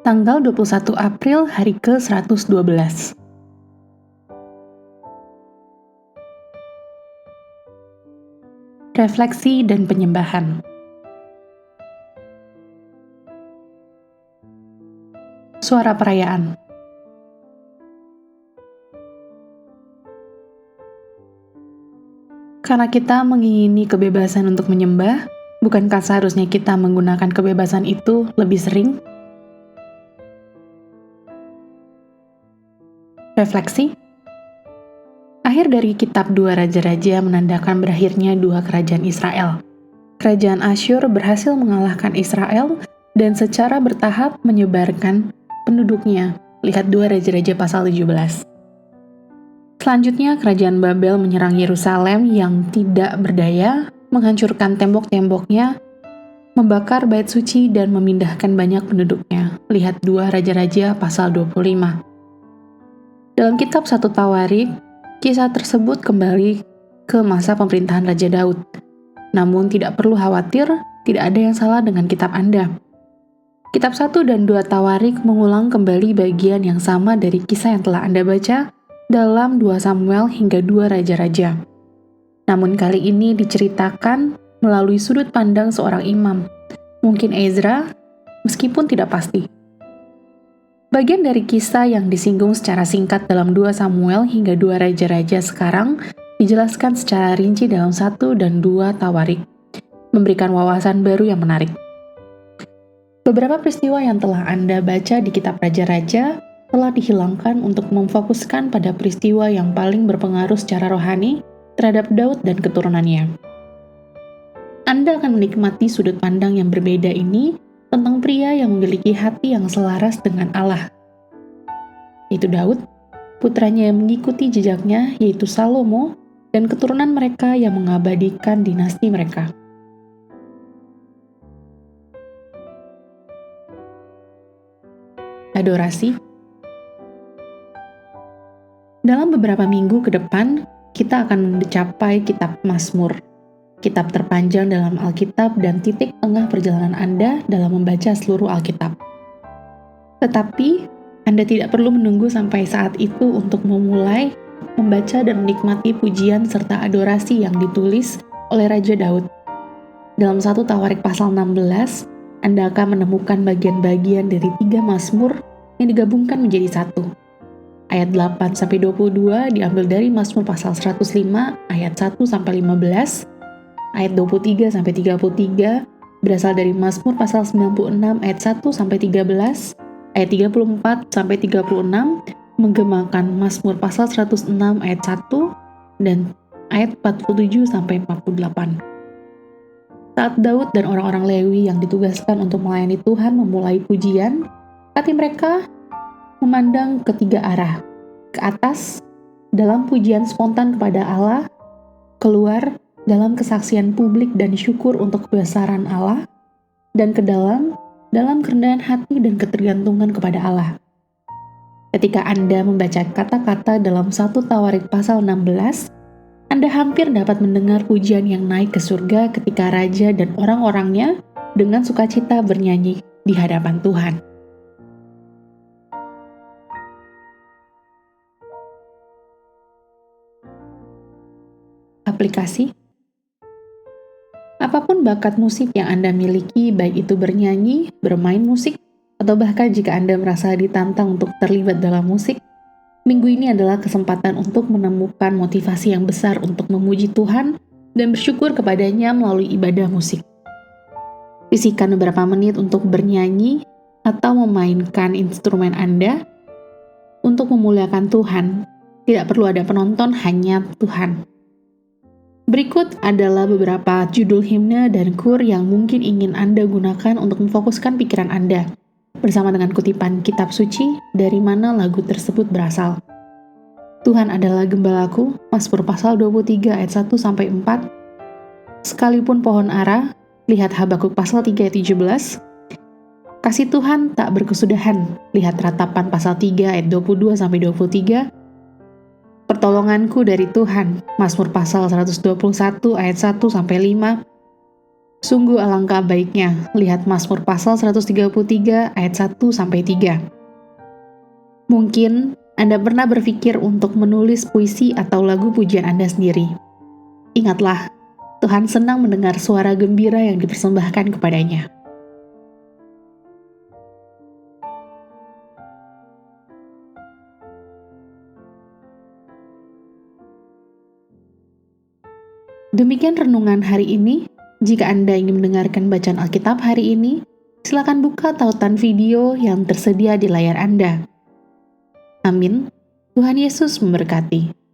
Tanggal 21 April hari ke-112. Refleksi dan penyembahan. Suara perayaan. Karena kita mengingini kebebasan untuk menyembah, bukankah seharusnya kita menggunakan kebebasan itu lebih sering? Refleksi. Akhir dari kitab 2 Raja-Raja menandakan berakhirnya 2 kerajaan Israel. Kerajaan Asyur berhasil mengalahkan Israel dan secara bertahap menyebarkan penduduknya. Lihat 2 Raja-Raja pasal 17. Selanjutnya, kerajaan Babel menyerang Yerusalem yang tidak berdaya, menghancurkan tembok-temboknya, membakar bait suci dan memindahkan banyak penduduknya. Lihat 2 Raja-Raja pasal 25. Dalam kitab 1 Tawarik, kisah tersebut kembali ke masa pemerintahan Raja Daud. Namun tidak perlu khawatir, tidak ada yang salah dengan kitab Anda. Kitab 1 dan 2 Tawarik mengulang kembali bagian yang sama dari kisah yang telah Anda baca dalam 2 Samuel hingga 2 Raja-Raja. Namun kali ini diceritakan melalui sudut pandang seorang imam, mungkin Ezra, meskipun tidak pasti. Bagian dari kisah yang disinggung secara singkat dalam 2 Samuel hingga 2 Raja-Raja sekarang dijelaskan secara rinci dalam 1 dan 2 Tawarik, memberikan wawasan baru yang menarik. Beberapa peristiwa yang telah Anda baca di kitab Raja-Raja telah dihilangkan untuk memfokuskan pada peristiwa yang paling berpengaruh secara rohani terhadap Daud dan keturunannya. Anda akan menikmati sudut pandang yang berbeda ini tentang pria yang memiliki hati yang selaras dengan Allah, yaitu Daud, putranya yang mengikuti jejaknya, yaitu Salomo, dan keturunan mereka yang mengabadikan dinasti mereka. Adorasi. Dalam beberapa minggu ke depan, kita akan mencapai kitab Mazmur, kitab terpanjang dalam Alkitab dan titik tengah perjalanan Anda dalam membaca seluruh Alkitab. Tetapi, Anda tidak perlu menunggu sampai saat itu untuk memulai membaca dan menikmati pujian serta adorasi yang ditulis oleh Raja Daud. Dalam 1 Tawarik pasal 16, Anda akan menemukan bagian-bagian dari 3 Mazmur yang digabungkan menjadi satu. Ayat 8-22 diambil dari Mazmur pasal 105 ayat 1-15, ayat 23-33 berasal dari Mazmur pasal 96 ayat 1-13, ayat 34-36 menggemakan Mazmur pasal 106 ayat 1 dan ayat 47-48. Saat Daud dan orang-orang Lewi yang ditugaskan untuk melayani Tuhan memulai pujian, hati mereka memandang ke 3 arah, ke atas dalam pujian spontan kepada Allah, keluar dalam kesaksian publik dan syukur untuk kebesaran Allah, dan ke dalam kerendahan hati dan ketergantungan kepada Allah. Ketika Anda membaca kata-kata dalam 1 Tawarik pasal 16, Anda hampir dapat mendengar pujian yang naik ke surga ketika Raja dan orang-orangnya dengan sukacita bernyanyi di hadapan Tuhan. Aplikasi. Apapun bakat musik yang Anda miliki, baik itu bernyanyi, bermain musik, atau bahkan jika Anda merasa ditantang untuk terlibat dalam musik, minggu ini adalah kesempatan untuk menemukan motivasi yang besar untuk memuji Tuhan dan bersyukur kepadanya melalui ibadah musik. Sisihkan beberapa menit untuk bernyanyi atau memainkan instrumen Anda untuk memuliakan Tuhan. Tidak perlu ada penonton, hanya Tuhan. Berikut adalah beberapa judul himne dan kur yang mungkin ingin Anda gunakan untuk memfokuskan pikiran Anda, bersama dengan kutipan kitab suci dari mana lagu tersebut berasal. Tuhan adalah gembalaku, Mazmur pasal 23 ayat 1-4. Sekalipun pohon ara, lihat Habakuk pasal 3 ayat 17. Kasih Tuhan tak berkesudahan, lihat Ratapan pasal 3 ayat 22-23. Pertolonganku dari Tuhan, Mazmur pasal 121 ayat 1-5. Sungguh alangkah baiknya, lihat Mazmur pasal 133 ayat 1-3. Mungkin Anda pernah berpikir untuk menulis puisi atau lagu pujian Anda sendiri. Ingatlah, Tuhan senang mendengar suara gembira yang dipersembahkan kepadanya. Demikian renungan hari ini. Jika Anda ingin mendengarkan bacaan Alkitab hari ini, silakan buka tautan video yang tersedia di layar Anda. Amin. Tuhan Yesus memberkati.